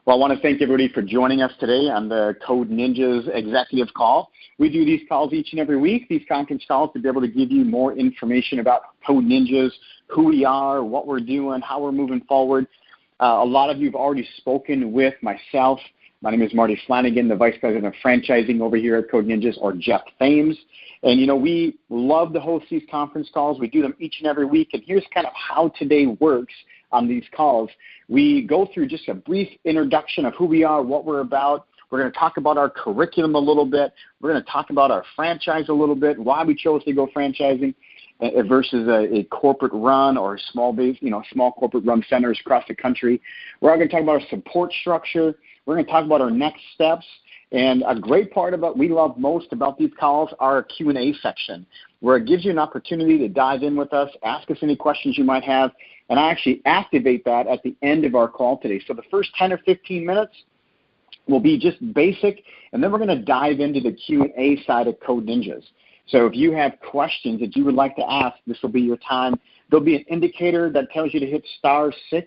Well, I want to thank everybody for joining us today on the Code Ninjas Executive Call. We do these calls each and every week, these conference calls, to be able to give you more information about Code Ninjas, who we are, what we're doing, how we're moving forward. A lot of you have already spoken with myself. My name is Marty Flanagan, the Vice President of Franchising over here at Code Ninjas, or Jeff Thames. And, we love to host these conference calls. We do them each and every week. And here's kind of how today works on these calls. We go through just a brief introduction of who we are, what we're about. We're going to talk about our curriculum a little bit. We're going to talk about our franchise a little bit, why we chose to go franchising versus a corporate run or small corporate run centers across the country. We're going to talk about our support structure. We're going to talk about our next steps. And a great part about we love most about these calls are our Q&A section, where it gives you an opportunity to dive in with us, ask us any questions you might have, and I actually activate that at the end of our call today. So the first 10 or 15 minutes will be just basic, and then we're going to dive into the Q&A side of Code Ninjas. So if you have questions that you would like to ask, this will be your time. There'll be an indicator that tells you to hit *6,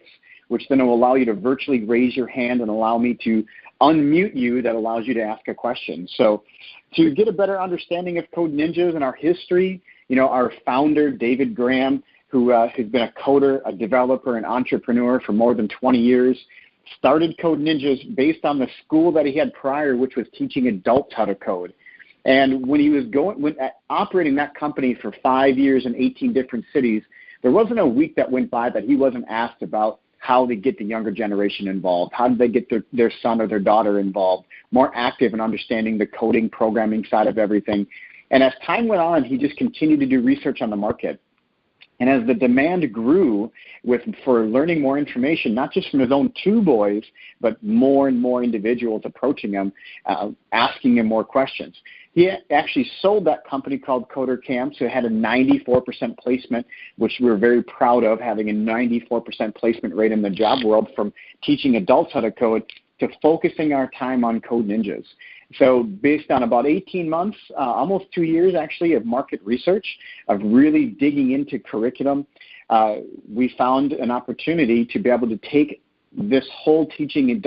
which then will allow you to virtually raise your hand and allow me to unmute you. That allows you to ask a question. So to get a better understanding of Code Ninjas and our history, our founder, David Graham, who has been a coder, a developer, an entrepreneur for more than 20 years, started Code Ninjas based on the school that he had prior, which was teaching adults how to code. And when he was operating that company for 5 years in 18 different cities, there wasn't a week that went by that he wasn't asked about how they get the younger generation involved, how do they get their son or their daughter involved, more active in understanding the coding, programming side of everything. And as time went on, he just continued to do research on the market. And as the demand grew for learning more information, not just from his own 2 boys, but more and more individuals approaching him, asking him more questions. He actually sold that company called Coder Camps. It had a 94% placement, which we're very proud of, having a 94% placement rate in the job world, from teaching adults how to code to focusing our time on Code Ninjas. So based on about 18 months, almost 2 years actually, of market research, of really digging into curriculum, we found an opportunity to be able to take this whole teaching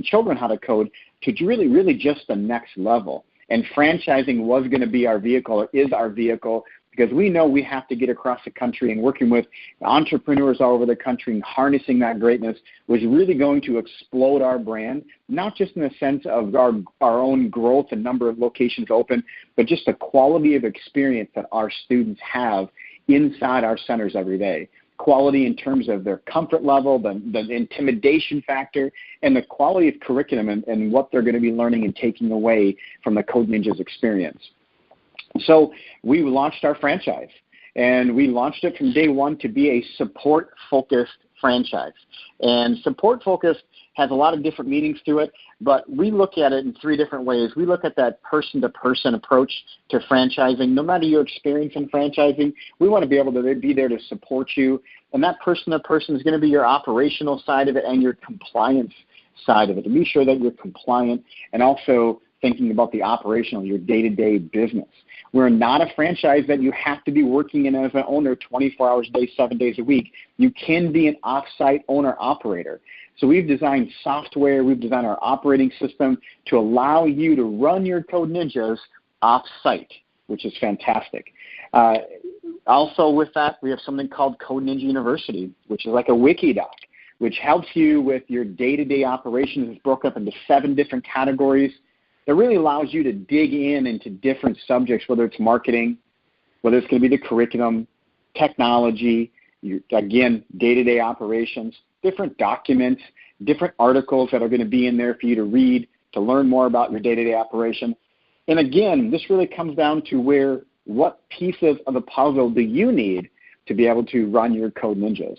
children how to code to really just the next level. And franchising was going to be our vehicle, or is our vehicle, because we know we have to get across the country, and working with entrepreneurs all over the country and harnessing that greatness was really going to explode our brand, not just in the sense of our own growth and number of locations open, but just the quality of experience that our students have inside our centers every day. Quality in terms of their comfort level, the intimidation factor, and the quality of curriculum and what they're going to be learning and taking away from the Code Ninjas experience. So we launched our franchise, and we launched it from day one to be a support-focused franchise. And support-focused has a lot of different meanings to it, but we look at it in 3 different ways. We look at that person-to-person approach to franchising. No matter your experience in franchising, we want to be able to be there to support you. And that person-to-person is going to be your operational side of it and your compliance side of it, to be sure that you're compliant, and also thinking about the operational, your day-to-day business. We're not a franchise that you have to be working in as an owner 24 hours a day, 7 days a week. You can be an off-site owner-operator. So we've designed software, we've designed our operating system to allow you to run your Code Ninjas off-site, which is fantastic. Also with that, we have something called Code Ninja University, which is like a Wikidoc, which helps you with your day-to-day operations. It's broken up into 7 different categories. It really allows you to dig into different subjects, whether it's marketing, whether it's going to be the curriculum, technology, again, day-to-day operations, different documents, different articles that are going to be in there for you to read, to learn more about your day-to-day operation. And again, this really comes down to what pieces of the puzzle do you need to be able to run your Code Ninjas.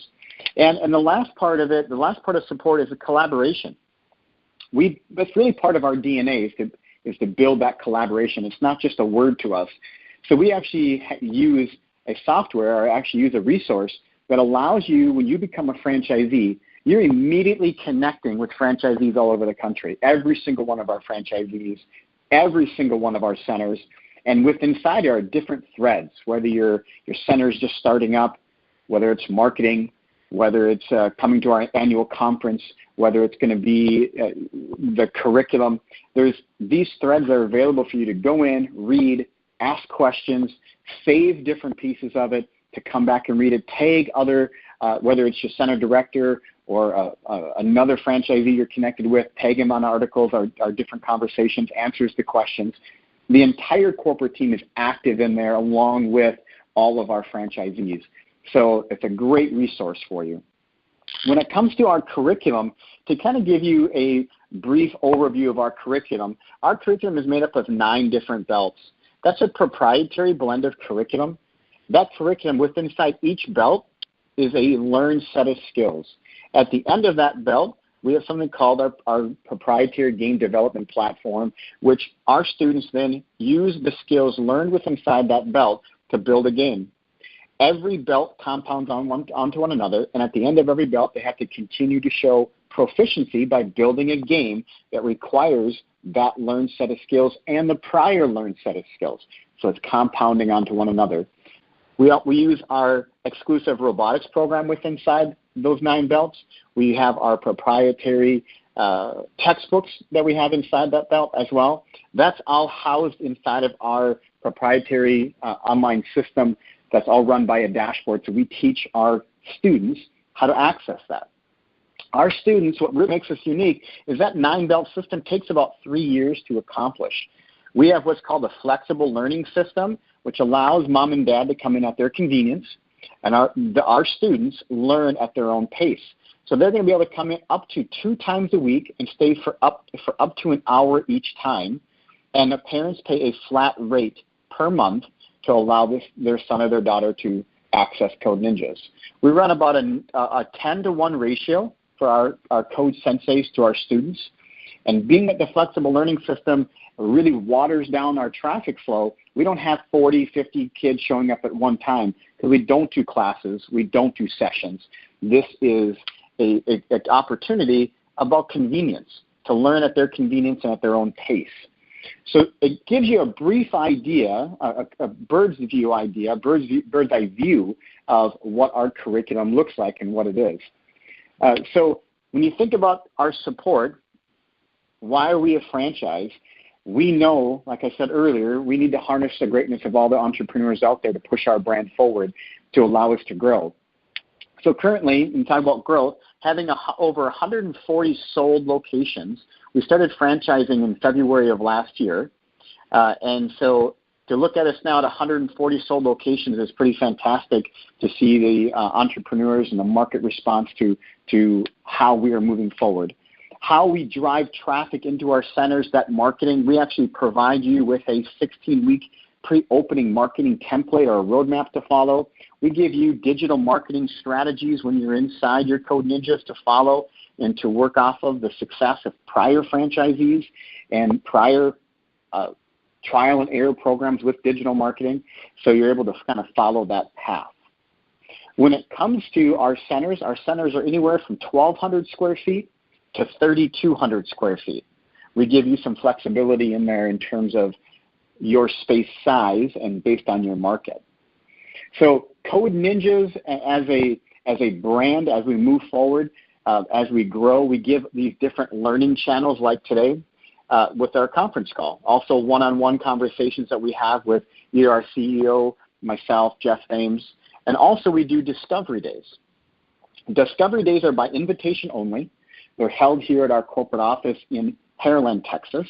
And the last part of it, the last part of support is the collaboration. That's really part of our DNA is to build that collaboration. It's not just a word to us. So we actually use a software, or actually use a resource that allows you, when you become a franchisee, you're immediately connecting with franchisees all over the country, every single one of our franchisees, every single one of our centers. And inside there are different threads, whether your center is just starting up, whether it's marketing, whether it's coming to our annual conference, whether it's going to be the curriculum. These threads are available for you to go in, read, ask questions, save different pieces of it, to come back and read it, tag other, whether it's your center director or another franchisee you're connected with, tag him on articles, our different conversations, answers to questions. The entire corporate team is active in there along with all of our franchisees. So it's a great resource for you. When it comes to our curriculum, to kind of give you a brief overview of our curriculum is made up of 9 different belts. That's a proprietary blend of curriculum. That curriculum within inside each belt is a learned set of skills. At the end of that belt, we have something called our proprietary game development platform, which our students then use the skills learned within inside that belt to build a game. Every belt compounds onto one another, and at the end of every belt, they have to continue to show proficiency by building a game that requires that learned set of skills and the prior learned set of skills. So it's compounding onto one another. We use our exclusive robotics program within inside those 9 belts. We have our proprietary textbooks that we have inside that belt as well. That's all housed inside of our proprietary online system that's all run by a dashboard. So we teach our students how to access that. Our students, what really makes us unique is that 9-belt system takes about 3 years to accomplish. We have what's called a flexible learning system, which allows mom and dad to come in at their convenience, and our students learn at their own pace. So they're going to be able to come in up to 2 times a week and stay for up to an hour each time, and the parents pay a flat rate per month to allow their son or their daughter to access Code Ninjas. We run about a 10-to-1 ratio for our Code Senseis to our students. And being that the flexible learning system really waters down our traffic flow, we don't have 40, 50 kids showing up at one time because we don't do classes, we don't do sessions. This is an opportunity about convenience, to learn at their convenience and at their own pace. So it gives you a brief idea, a bird's eye view of what our curriculum looks like and what it is. So when you think about our support, why are we a franchise? We know, like I said earlier, we need to harness the greatness of all the entrepreneurs out there to push our brand forward to allow us to grow. So currently, when you talk about growth, having over 140 sold locations. We started franchising in February of last year. And so to look at us now at 140 sold locations is pretty fantastic to see the entrepreneurs and the market response to how we are moving forward. How we drive traffic into our centers, that marketing, we actually provide you with a 16-week pre-opening marketing template or a roadmap to follow. We give you digital marketing strategies when you're inside your Code Ninjas to follow and to work off of the success of prior franchisees and prior trial and error programs with digital marketing, so you're able to kind of follow that path. When it comes to our centers are anywhere from 1,200 square feet to 3,200 square feet. We give you some flexibility in there in terms of your space size and based on your market. So Code Ninjas as a brand, as we move forward, as we grow, we give these different learning channels like today with our conference call. Also one-on-one conversations that we have with either our CEO, myself, Jeff Ames, and also we do Discovery Days. Discovery Days are by invitation only. They're held here at our corporate office in Pearland, Texas,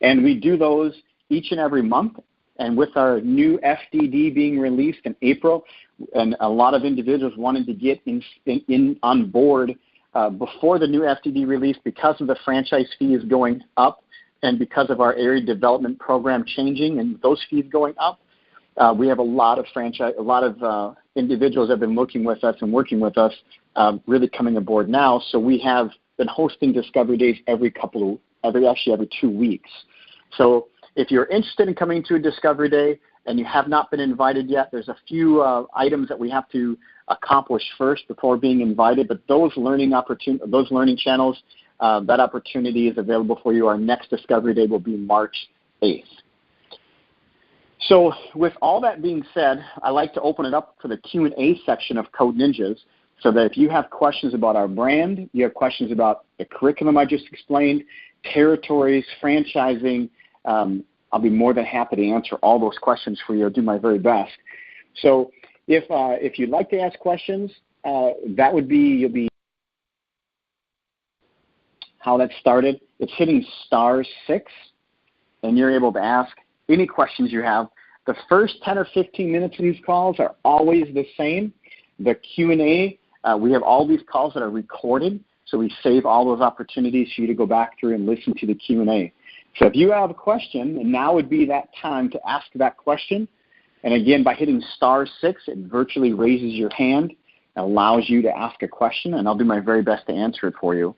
and we do those each and every month. And with our new FDD being released in April, and a lot of individuals wanted to get on board before the new FDD release because of the franchise fees going up and because of our area development program changing and those fees going up, we have a lot of individuals that have been looking with us and working with us really coming aboard now. So we have been hosting Discovery Days every 2 weeks. So if you're interested in coming to a Discovery Day and you have not been invited yet, there's a few items that we have to accomplish first before being invited. But those learning channels, that opportunity is available for you. Our next Discovery Day will be March 8th. So with all that being said, I like to open it up for the Q&A section of Code Ninjas. so that if you have questions about our brand, you have questions about the curriculum I just explained, territories, franchising, I'll be more than happy to answer all those questions for you. I'll do my very best. So if you'd like to ask questions, that would be, how that started. It's hitting *6, and you're able to ask any questions you have. The first 10 or 15 minutes of these calls are always the same. The Q&A, we have all these calls that are recorded, so we save all those opportunities for you to go back through and listen to the Q&A. So if you have a question, and now would be that time to ask that question. And again, by hitting *6, it virtually raises your hand and allows you to ask a question, and I'll do my very best to answer it for you.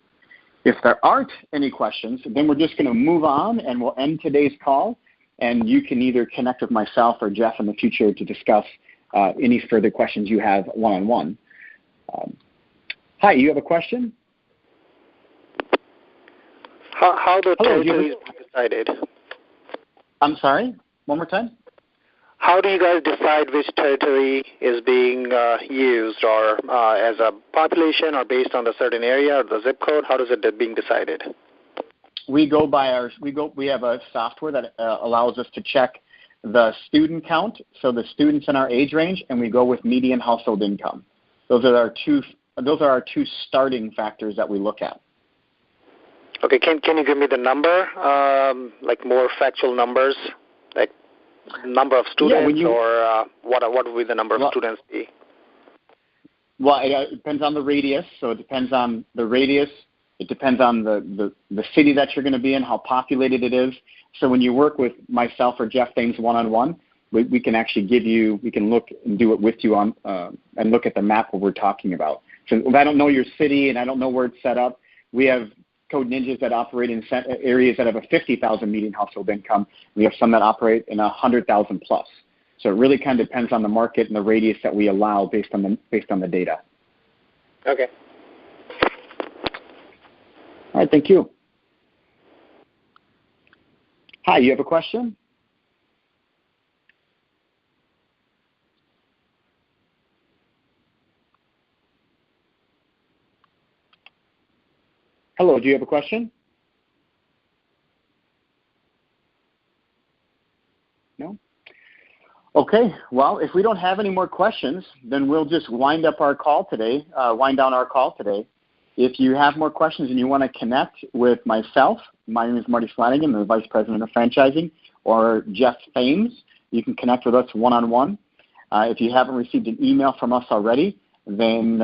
If there aren't any questions, then we're just going to move on, and we'll end today's call, and you can either connect with myself or Jeff in the future to discuss any further questions you have one-on-one. Hi, you have a question? How the territory is decided? I'm sorry? One more time? How do you guys decide which territory is being used, or as a population, or based on the certain area or the zip code? How is it being decided? We go by we have a software that allows us to check the student count, so the students in our age range, and we go with median household income. Those are our two starting factors that we look at. Okay, can you give me the number, like more factual numbers, like number of students, or what would be the number of students be? Well, it depends on the radius. So it depends on the radius. It depends on the city that you're going to be in, how populated it is. So when you work with myself or Jeff Thames one-on-one, we can actually we can look and do it with you on and look at the map what we're talking about. So if I don't know your city and I don't know where it's set up, we have Code Ninjas that operate in areas that have a 50,000 median household income. We have some that operate in 100,000 plus. So it really kind of depends on the market and the radius that we allow based on the data. Okay. All right, thank you. Hi, you have a question? Hello, do you have a question? No? Okay, well, if we don't have any more questions, then we'll just wind down our call today. If you have more questions and you want to connect with myself, my name is Marty Flanagan, I'm the Vice President of Franchising, or Jeff Thames, you can connect with us one-on-one. If you haven't received an email from us already, then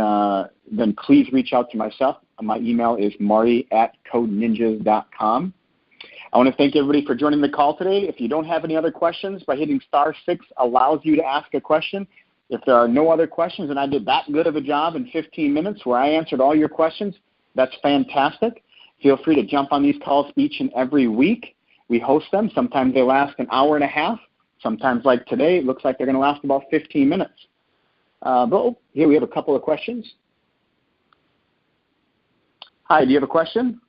please reach out to myself. My email is marty@codeninjas.com. I want to thank everybody for joining the call today. If you don't have any other questions, by hitting *6 allows you to ask a question. If there are no other questions, and I did that good of a job in 15 minutes where I answered all your questions, that's fantastic. Feel free to jump on these calls each and every week. We host them. Sometimes they last an hour and a half. Sometimes, like today, it looks like they're going to last about 15 minutes. But here we have a couple of questions. Hi, do you have a question?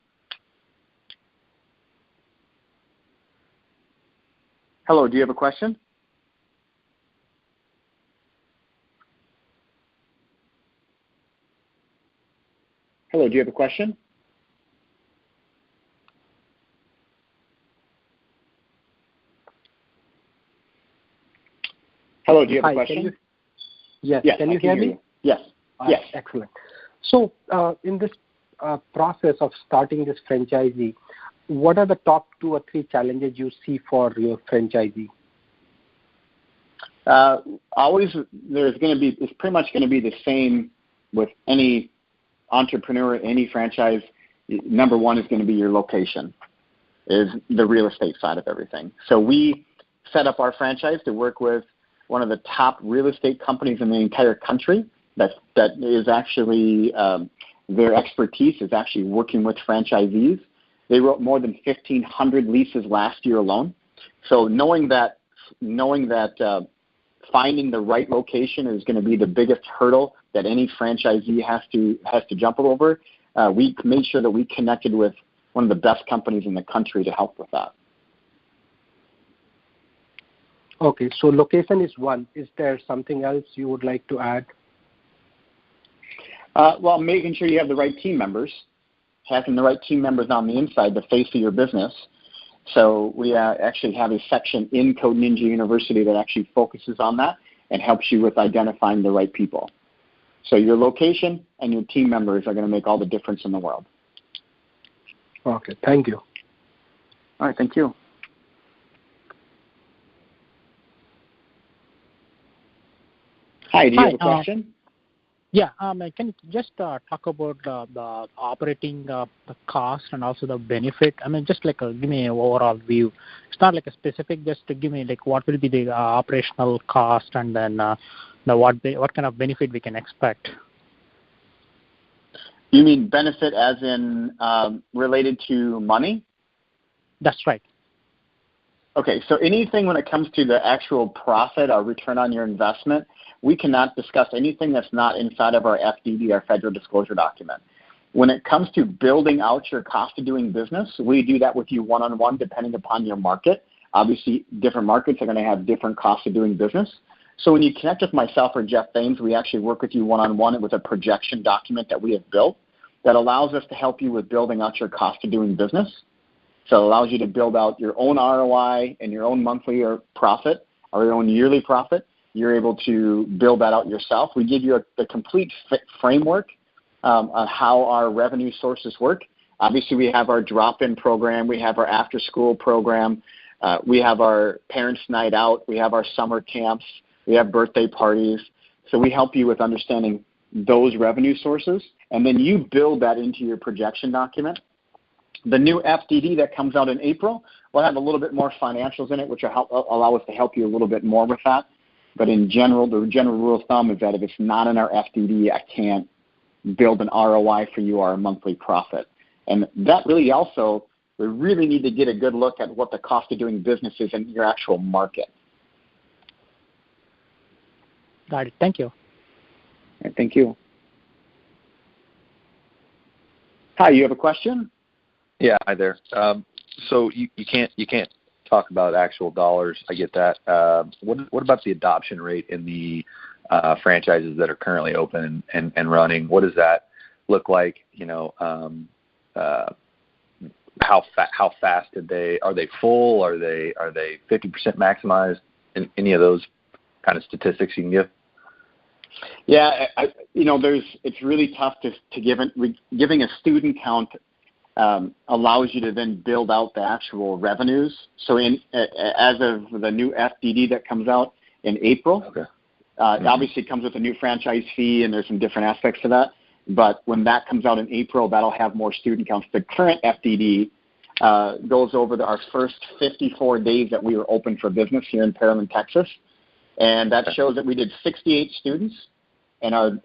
Hello, do you have a question? Hello, do you have a question? Hello, do you have a question? Yes, can you hear me? Yes. Yes. Excellent. So in this process of starting this franchisee, what are the top 2 or 3 challenges you see for your franchisee? It's pretty much going to be the same with any entrepreneur, any franchise. Number one is going to be your location, is the real estate side of everything. So we set up our franchise to work with one of the top real estate companies in the entire country. That is actually their expertise is actually working with franchisees. They wrote more than 1,500 leases last year alone. So knowing that finding the right location is going to be the biggest hurdle that any franchisee has to jump over, we made sure that we connected with one of the best companies in the country to help with that. Okay, so location is one. Is there something else you would like to add? Well, making sure you have the right team members, having the right team members on the inside, the face of your business. So we actually have a section in Code Ninja University that actually focuses on that and helps you with identifying the right people. So your location and your team members are going to make all the difference in the world. Okay, thank you. All right, thank you. Hi, do you have a question? Yeah, can you just talk about the operating the cost and also the benefit? I mean, just like give me an overall view. It's not like a specific, just to give me like what will be the operational cost and then what kind of benefit we can expect. You mean benefit as in related to money? That's right. Okay, so anything when it comes to the actual profit or return on your investment, we cannot discuss anything that's not inside of our FDD, our federal disclosure document. When it comes to building out your cost of doing business, we do that with you one-on-one depending upon your market. Obviously, different markets are going to have different costs of doing business. So when you connect with myself or Jeff Thames, we actually work with you one-on-one with a projection document that we have built that allows us to help you with building out your cost of doing business. So it allows you to build out your own ROI and your own monthly or profit or your own yearly profit. You're able to build that out yourself. We give you the complete framework on how our revenue sources work. Obviously, we have our drop-in program. We have our after-school program. We have our parents' night out. We have our summer camps. We have birthday parties. So we help you with understanding those revenue sources, and then you build that into your projection document. The new FDD that comes out in April will have a little bit more financials in it, which will allow us to help you a little bit more with that. But in general, the general rule of thumb is that if it's not in our FDD, I can't build an ROI for you or a monthly profit. And that really also, we really need to get a good look at what the cost of doing business is in your actual market. Got it. Thank you. All right, thank you. Hi, you have a question? Yeah, hi there. So you can't talk about actual dollars. I get that. What about the adoption rate in the franchises that are currently open and running? What does that look like? You know, how fast are they full? Are they 50% maximized? Any of those kind of statistics you can give? Yeah, it's really tough to giving a student count allows you to then build out the actual revenues. So as of the new FDD that comes out in April, okay. Obviously it comes with a new franchise fee and there's some different aspects to that. But when that comes out in April, that'll have more student counts. The current FDD goes over our first 54 days that we were open for business here in Pearland, Texas. And that shows that we did 68 students, and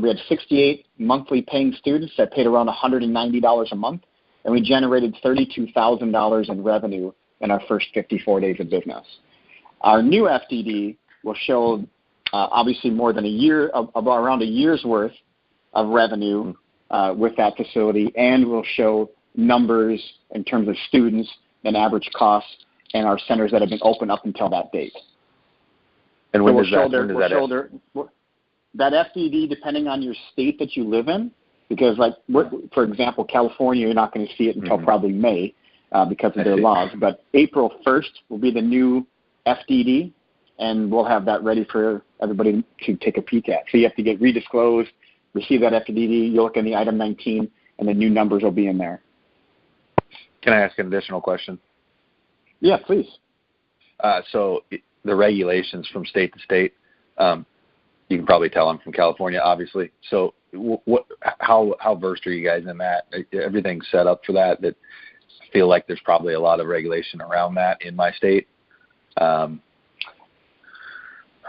we had 68 monthly paying students that paid around $190 a month, and we generated $32,000 in revenue in our first 54 days of business. Our new FDD will show obviously more than around a year's worth of revenue with that facility, and will show numbers in terms of students and average costs and our centers that have been open up until that date. And when so does that FDD, depending on your state that you live in, because for example, California, you're not going to see it until probably May because of their laws. But April 1st will be the new FDD, and we'll have that ready for everybody to take a peek at. So you have to get redisclosed, receive that FDD, you look in the item 19, and the new numbers will be in there. Can I ask an additional question? Yeah, please. So the regulations from state to state, you can probably tell I'm from California, obviously. So how versed are you guys in that? Everything's set up for that. That I feel like there's probably a lot of regulation around that in my state. I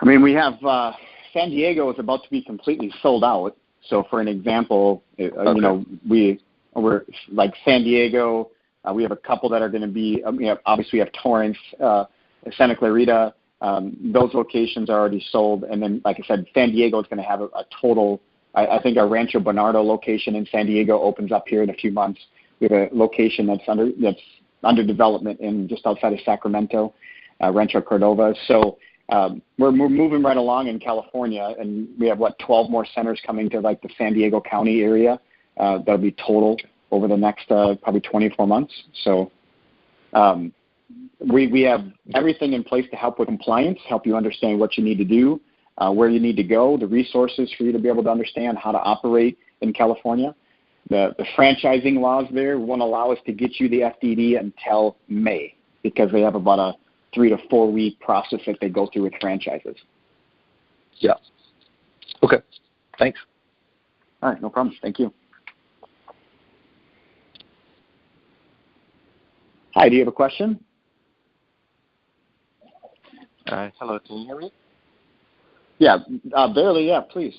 mean, we have San Diego is about to be completely sold out. So for an example, we're like San Diego. We have a couple that are going to be, obviously we have Torrance, Santa Clarita. Those locations are already sold. And then, like I said, San Diego is going to have a total, I think our Rancho Bernardo location in San Diego opens up here in a few months. We have a location that's under development in just outside of Sacramento, Rancho Cordova. So we're moving right along in California, and we have 12 more centers coming to like the San Diego County area. That'll be total over the next probably 24 months. So we have everything in place to help with compliance, help you understand what you need to do, where you need to go, the resources for you to be able to understand how to operate in California. The franchising laws there won't allow us to get you the FDD until May because they have about a 3 to 4 week process that they go through with franchises. Yeah. Okay. Thanks. All right. No problem. Thank you. Hi. Do you have a question? Hello. Can you hear me? Yeah. Barely. Yeah. Please.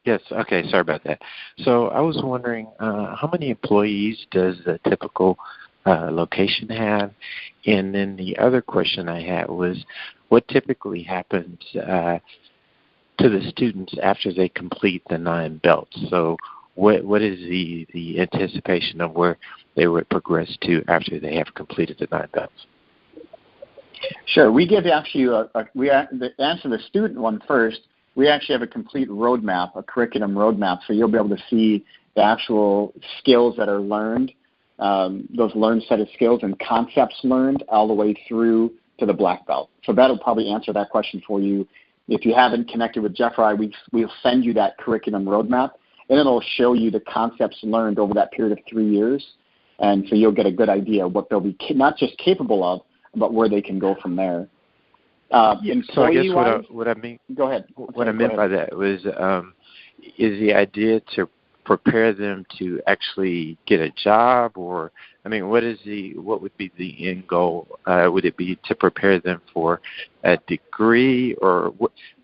Yes. Okay. Sorry about that. So I was wondering, how many employees does the typical location have? And then the other question I had was, what typically happens to the students after they complete the 9 belts? So what is the anticipation of where they would progress to after they have completed the 9 belts? Sure. We give actually to answer the student one first. We actually have a complete roadmap, a curriculum roadmap, so you'll be able to see the actual skills that are learned, those learned set of skills and concepts learned all the way through to the black belt. So that'll probably answer that question for you. If you haven't connected with Jeff or I, we'll send you that curriculum roadmap, and it'll show you the concepts learned over that period of 3 years. And so you'll get a good idea of what they'll be not just capable of, but where they can go from there. So I guess what I mean. Go ahead. What I meant by that was, is the idea to prepare them to actually get a job, or I mean, what would be the end goal? Would it be to prepare them for a degree, or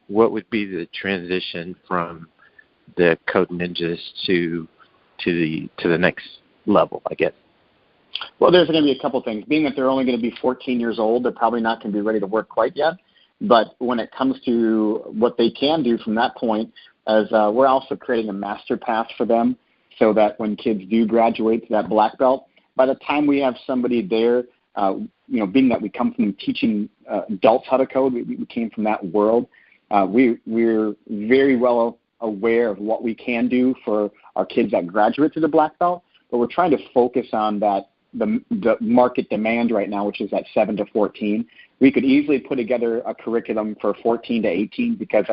what would be the transition from the Code Ninjas to the next level, I guess? Well, there's going to be a couple things. Being that they're only going to be 14 years old, they're probably not going to be ready to work quite yet. But when it comes to what they can do from that point, as we're also creating a master path for them so that when kids do graduate to that black belt, by the time we have somebody there, being that we come from teaching adults how to code, we came from that world, we're very well aware of what we can do for our kids that graduate to the black belt, but we're trying to focus on that the market demand right now, which is at 7 to 14. We could easily put together a curriculum for 14 to 18 because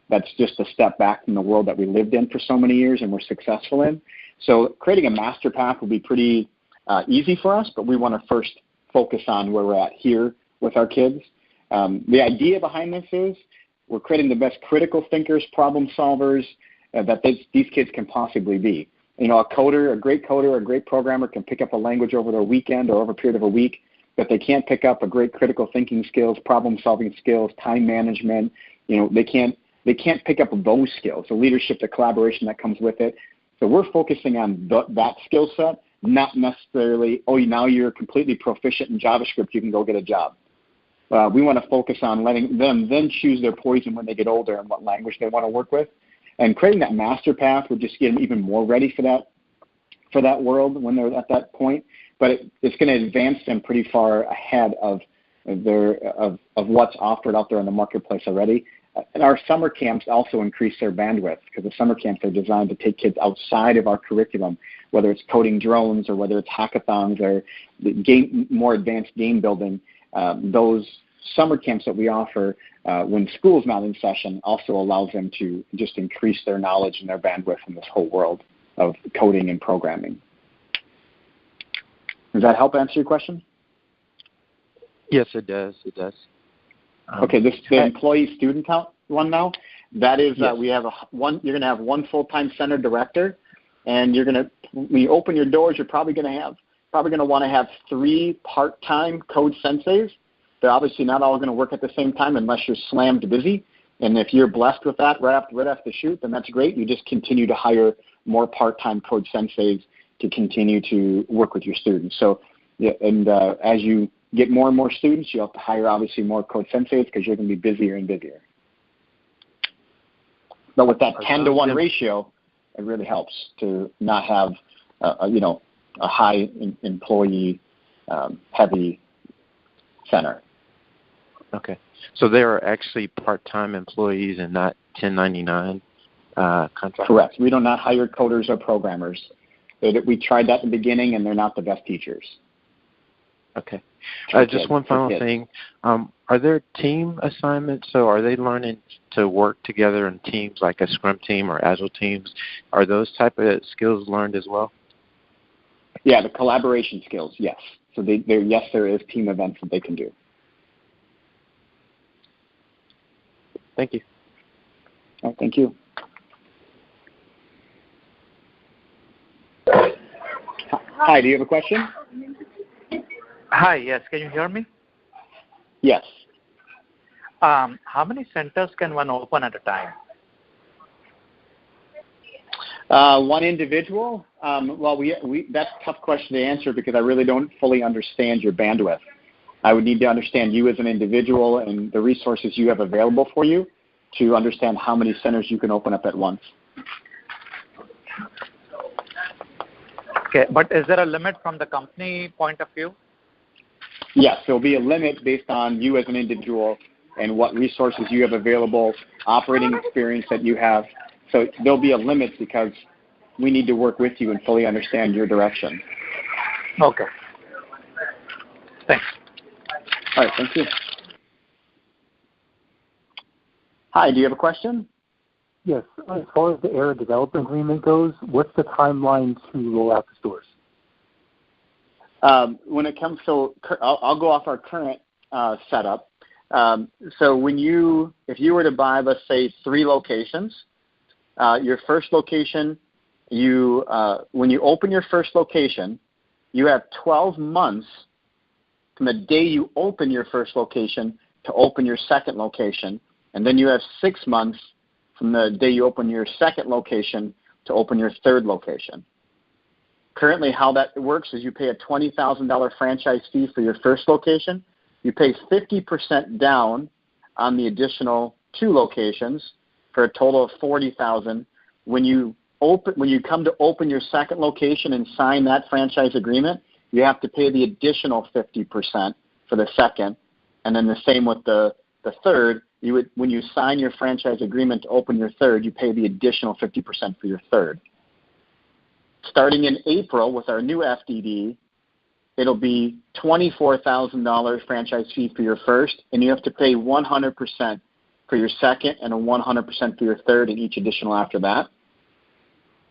that's just a step back from the world that we lived in for so many years and we're successful in. So creating a master path will be pretty easy for us, but we want to first focus on where we're at here with our kids. The idea behind this is we're creating the best critical thinkers, problem solvers that these kids can possibly be. A great coder, a great programmer can pick up a language over the weekend or over a period of a week, but they can't pick up a great critical thinking skills, problem solving skills, time management. They can't pick up those skills, the leadership, the collaboration that comes with it. So we're focusing on that skill set, not necessarily, now you're completely proficient in JavaScript, you can go get a job. We want to focus on letting them then choose their poison when they get older and what language they want to work with. And creating that master path would just get them even more ready for that world when they're at that point. But it's going to advance them pretty far ahead of what's offered out there in the marketplace already. And our summer camps also increase their bandwidth because the summer camps are designed to take kids outside of our curriculum, whether it's coding drones or whether it's hackathons or more advanced game building. Those summer camps that we offer when school's not in session also allows them to just increase their knowledge and their bandwidth in this whole world of coding and programming. Does that help answer your question? Yes, it does. It does. Okay, the employee student count one now. That is, yes. We have you're going to have one full-time center director, and when you open your doors, you're probably going to want to have 3 part-time code senseis. They're obviously not all going to work at the same time unless you're slammed busy. And if you're blessed with that right after the shoot, then that's great. You just continue to hire more part-time code senseis to continue to work with your students. So, as you get more and more students, you have to hire obviously more code senseis because you're going to be busier and busier. But with that 10-to-1 ratio, it really helps to not have a high employee heavy center. Okay. So they are actually part-time employees and not 1099 contractors? Correct. We do not hire coders or programmers. We tried that in the beginning, and they're not the best teachers. Okay. Just one final thing. Are there team assignments? So are they learning to work together in teams like a Scrum team or Agile teams? Are those type of skills learned as well? Yeah, the collaboration skills, yes. So yes, there is team events that they can do. Thank you. Thank you. Hi, do you have a question? Hi, yes. Can you hear me? Yes. How many centers can one open at a time? One individual? Well, that's a tough question to answer because I really don't fully understand your bandwidth. I would need to understand you as an individual and the resources you have available for you to understand how many centers you can open up at once. Okay, but is there a limit from the company point of view? Yes, there'll be a limit based on you as an individual and what resources you have available, operating experience that you have. So there'll be a limit because we need to work with you and fully understand your direction. Okay. Thanks. All right, thank you. Hi, do you have a question? Yes. As far as the Era Development Agreement goes, what's the timeline to roll out the stores? When it comes to, I'll go off our current setup. So if you were to buy, let's say, 3 locations, your first location, when you open your first location, you have 12 months from the day you open your first location to open your second location, and then you have 6 months from the day you open your second location to open your third location. Currently, how that works is you pay a $20,000 franchise fee for your first location. You pay 50% down on the additional 2 locations for a total of $40,000. When you come to open your second location and sign that franchise agreement, you have to pay the additional 50% for the second, and then the same with the third. When you sign your franchise agreement to open your third, you pay the additional 50% for your third. Starting in April with our new FDD, it'll be $24,000 franchise fee for your first, and you have to pay 100% for your second and a 100% for your third and each additional after that.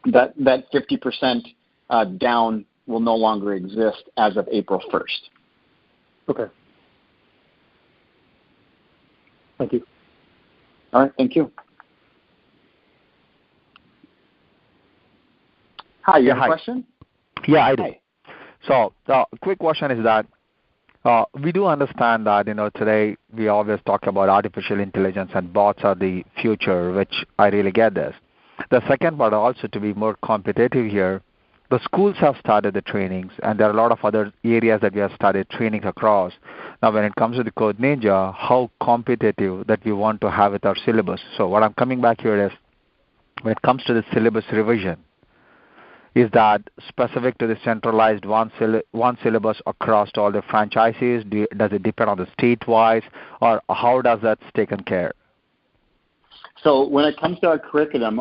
That 50% down will no longer exist as of April 1st. Okay. Thank you. All right, thank you. Hi, you have a question? Yeah, I do. Hi. So the quick question is that we do understand that, today we always talk about artificial intelligence and bots are the future, which I really get this. The second part also, to be more competitive here, the schools have started the trainings, and there are a lot of other areas that we have started training across. Now, when it comes to the Code Ninja, how competitive that we want to have with our syllabus. So what I'm coming back here is, when it comes to the syllabus revision, is that specific to the centralized one syllabus across all the franchises? Does it depend on the state-wise, or how does that taken care? So when it comes to our curriculum,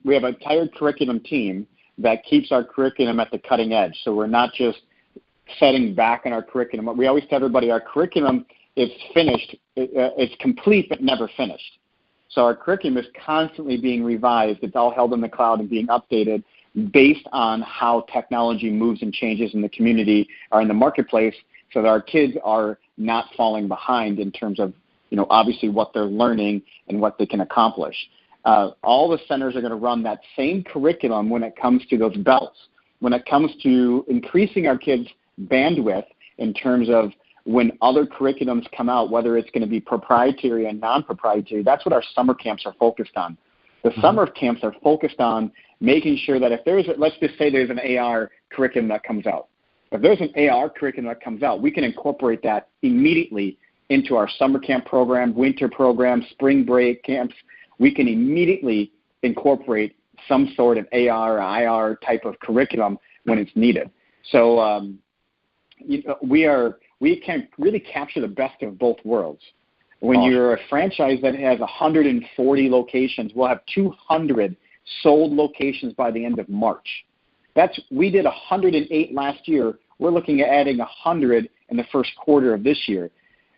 we have an entire curriculum team that keeps our curriculum at the cutting edge. So we're not just setting back on our curriculum. We always tell everybody our curriculum is finished. It's complete but never finished. So our curriculum is constantly being revised. It's all held in the cloud and being updated based on how technology moves and changes in the community or in the marketplace, so that our kids are not falling behind in terms of, obviously what they're learning and what they can accomplish. All the centers are going to run that same curriculum when it comes to those belts. When it comes to increasing our kids' bandwidth in terms of when other curriculums come out, whether it's going to be proprietary and non-proprietary, that's what our summer camps are focused on. The summer camps are focused on making sure that if let's just say there's an AR curriculum that comes out. If there's an AR curriculum that comes out, we can incorporate that immediately into our summer camp program, winter program, spring break camps. We can immediately incorporate some sort of AR or IR type of curriculum when it's needed. So we can really capture the best of both worlds. When you're a franchise that has 140 locations, we'll have 200 sold locations by the end of March. We did 108 last year. We're looking at adding 100 in the first quarter of this year.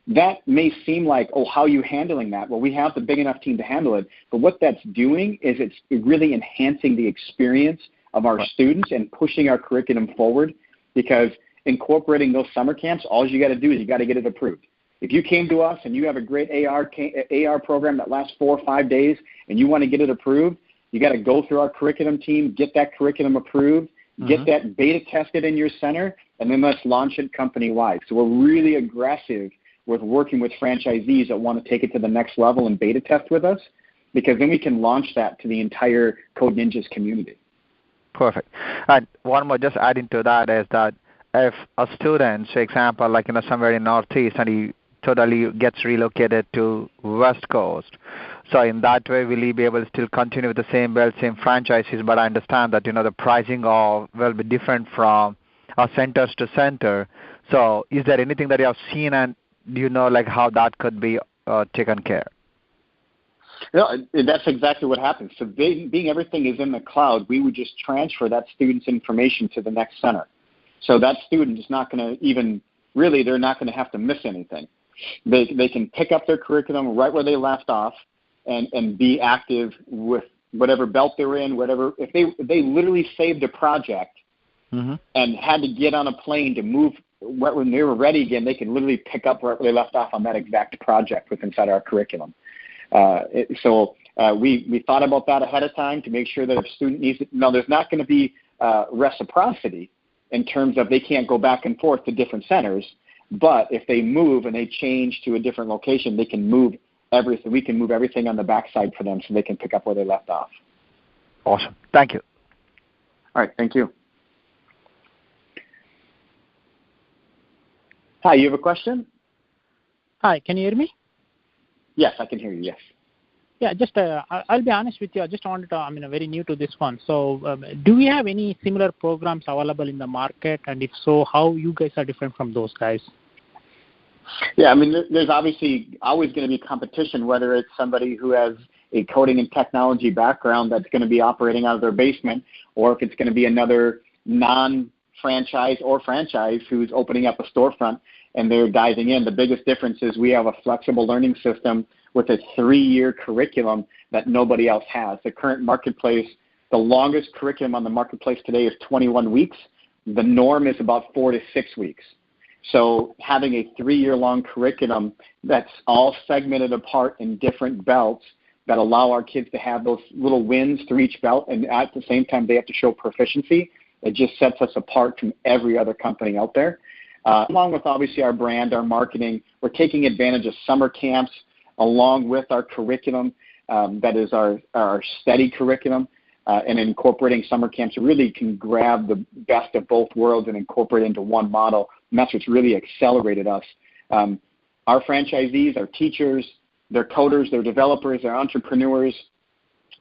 That may seem like, oh, how are you handling that? Well, we have the big enough team to handle it. But what that's doing is it's really enhancing the experience of our students and pushing our curriculum forward, because incorporating those summer camps, all you got to do is you got to get it approved. If you came to us and you have a great AR program that lasts 4 or 5 days and you want to get it approved, you got to go through our curriculum team, get that curriculum approved, get that beta tested in your center, and then let's launch it company-wide. So we're really aggressive with working with franchisees that want to take it to the next level and beta test with us, because then we can launch that to the entire Code Ninjas community. Perfect. And one more, just adding to that, is that if a student, for example, like somewhere in Northeast, and he totally gets relocated to West Coast, so in that way, will he be able to still continue with the same belt, same franchises? But I understand that the pricing will be different from centers to center. So is there anything that you have seen, and do you know like how that could be taken care? No, that's exactly what happens. So being everything is in the cloud, we would just transfer that student's information to the next center. So that student is not going to even, really, they're not going to have to miss anything. They can pick up their curriculum right where they left off and be active with whatever belt they're in, whatever. If they literally saved a project and had to get on a plane to move, when they were ready again, they can literally pick up right where they left off on that exact project inside our curriculum. So we thought about that ahead of time to make sure that if a student needs it, no, there's not going to be reciprocity in terms of they can't go back and forth to different centers. But if they move and they change to a different location, they can move everything. We can move everything on the backside for them so they can pick up where they left off. Awesome. Thank you. All right. Thank you. Hi, you have a question? Hi, can you hear me? Yes, I can hear you, yes. Yeah, just I'll be honest with you. I just wanted to, I'm very new to this one. So do we have any similar programs available in the market? And if so, how you guys are different from those guys? Yeah, there's obviously always going to be competition, whether it's somebody who has a coding and technology background that's going to be operating out of their basement, or if it's going to be another non-franchise or franchise who's opening up a storefront and they're diving in. The biggest difference is we have a flexible learning system with a 3-year curriculum that nobody else has. The current marketplace, the longest curriculum on the marketplace today is 21 weeks. The norm is about 4 to 6 weeks. So having a 3-year-long curriculum that's all segmented apart in different belts that allow our kids to have those little wins through each belt, and at the same time they have to show proficiency, it just sets us apart from every other company out there. Along with obviously our brand, our marketing, we're taking advantage of summer camps along with our curriculum, that is our steady curriculum, and incorporating summer camps. Really can grab the best of both worlds and incorporate into one model, and that's what's really accelerated us. Our franchisees, our teachers, they're coders, they're developers, they're entrepreneurs.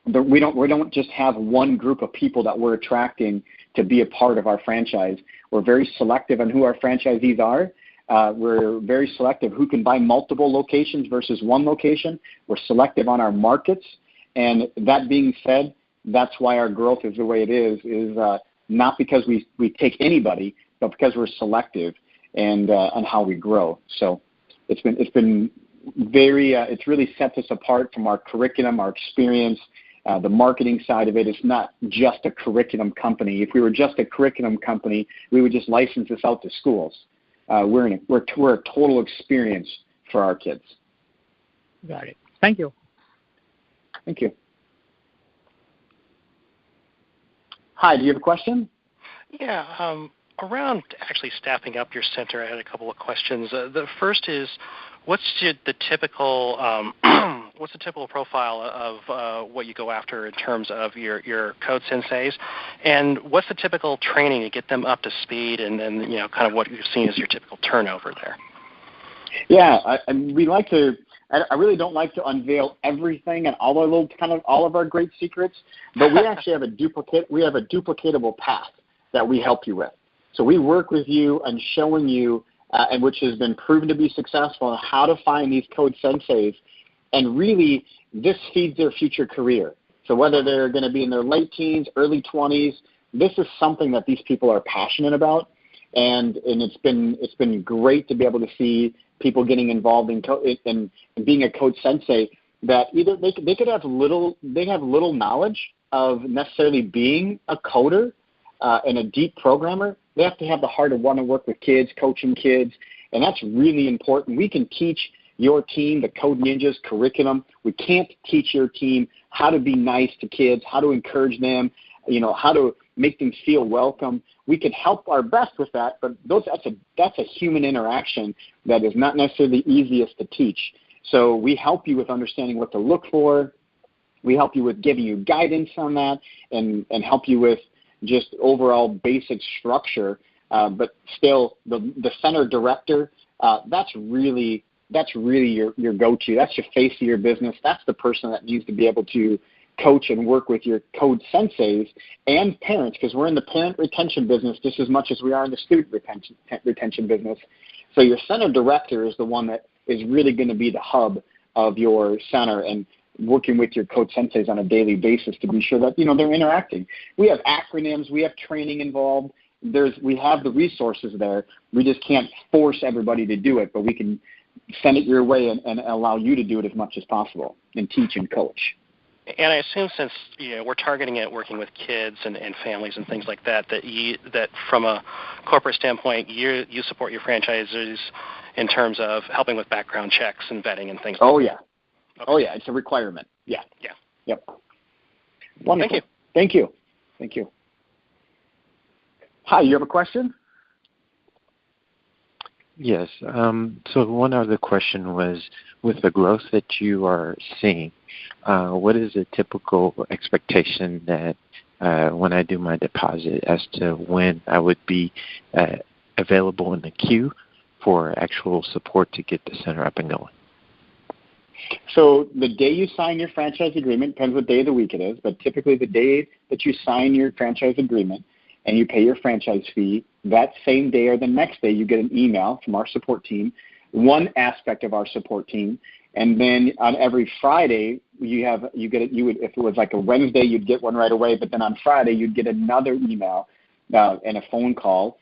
We don't just have one group of people that we're attracting to be a part of our franchise. We're very selective on who our franchisees are. We're very selective who can buy multiple locations versus one location. We're selective on our markets. And that being said, that's why our growth is the way it is not because we take anybody, but because we're selective and on how we grow. So it's been very it's really sets us apart from our curriculum, our experience. The marketing side of it is not just a curriculum company. If we were just a curriculum company, we would just license this out to schools. We're a total experience for our kids. Got it. Thank you. Thank you. Hi, do you have a question? Yeah, around actually staffing up your center, I had a couple of questions. The first is, what's the typical profile of what you go after in terms of your code senseis, and what's the typical training to get them up to speed, and kind of what you've seen as your typical turnover there? Yeah, I really don't like to unveil everything and all of our great secrets, but we actually have a duplicatable path that we help you with. So we work with you and showing you and which has been proven to be successful, how to find these code senseis. And really, this feeds their future career. So whether they're going to be in their late teens, early 20s, this is something that these people are passionate about. And it's been great to be able to see people getting involved in being a code sensei that either they could have little knowledge of necessarily being a coder and a deep programmer. They have to have the heart of want to work with kids, coaching kids, and that's really important. We can teach your team the Code Ninjas curriculum. We can't teach your team how to be nice to kids, how to encourage them, how to make them feel welcome. We can help our best with that, but that's a human interaction that is not necessarily the easiest to teach. So we help you with understanding what to look for. We help you with giving you guidance on that and help you with just overall basic structure. But still, the center director, that's really your go-to. That's your face of your business. That's the person that needs to be able to coach and work with your code senseis and parents, because we're in the parent retention business just as much as we are in the student retention business. So your center director is the one that is really going to be the hub of your center and working with your code senseis on a daily basis to be sure that they're interacting. We have acronyms, we have training involved. We have the resources there. We just can't force everybody to do it, but we can send it your way and allow you to do it as much as possible and teach and coach. And I assume since we're targeting it, working with kids and families and things like that, that from a corporate standpoint, you support your franchisees in terms of helping with background checks and vetting and things. Oh like yeah, that. Oh yeah, it's a requirement. Yeah. Yeah. Yep. Wonderful. Thank you. Thank you. Hi, you have a question? Yes. So one other question was, with the growth that you are seeing, what is a typical expectation that when I do my deposit as to when I would be available in the queue for actual support to get the center up and going? So the day you sign your franchise agreement, depends what day of the week it is, but typically the day that you sign your franchise agreement and you pay your franchise fee, that same day or the next day you get an email from our support team, one aspect of our support team, and then on every Friday if it was like a Wednesday, you'd get one right away, but then on Friday you'd get another email and a phone call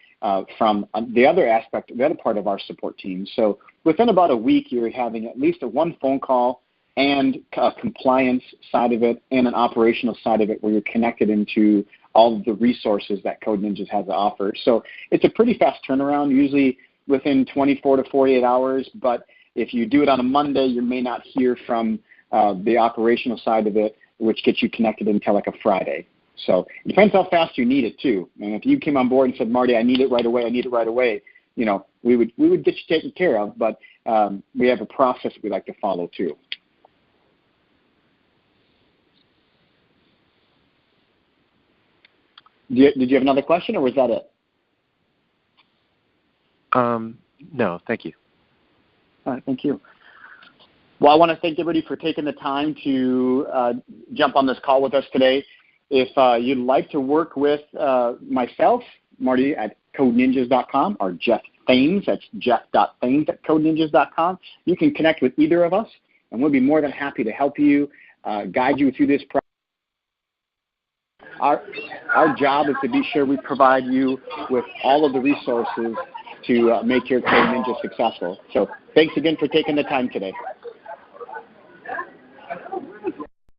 from the other part of our support team. So within about a week, you're having at least one phone call and a compliance side of it and an operational side of it where you're connected into all of the resources that Code Ninjas has to offer. So it's a pretty fast turnaround, usually within 24 to 48 hours, but if you do it on a Monday, you may not hear from the operational side of it, which gets you connected until like a Friday. So it depends how fast you need it too. And if you came on board and said, Marty, I need it right away, we would get you taken care of, but we have a process we like to follow too. Did you have another question, or was that it? No, thank you. All right, thank you. Well, I want to thank everybody for taking the time to jump on this call with us today. If you'd like to work with myself, Marty at codeninjas.com, or Jeff Thames, that's jeff.thames@codeninjas.com, you can connect with either of us, and we'll be more than happy to help you, guide you through this process. Our job is to be sure we provide you with all of the resources to make your Code Ninja successful. So thanks again for taking the time today.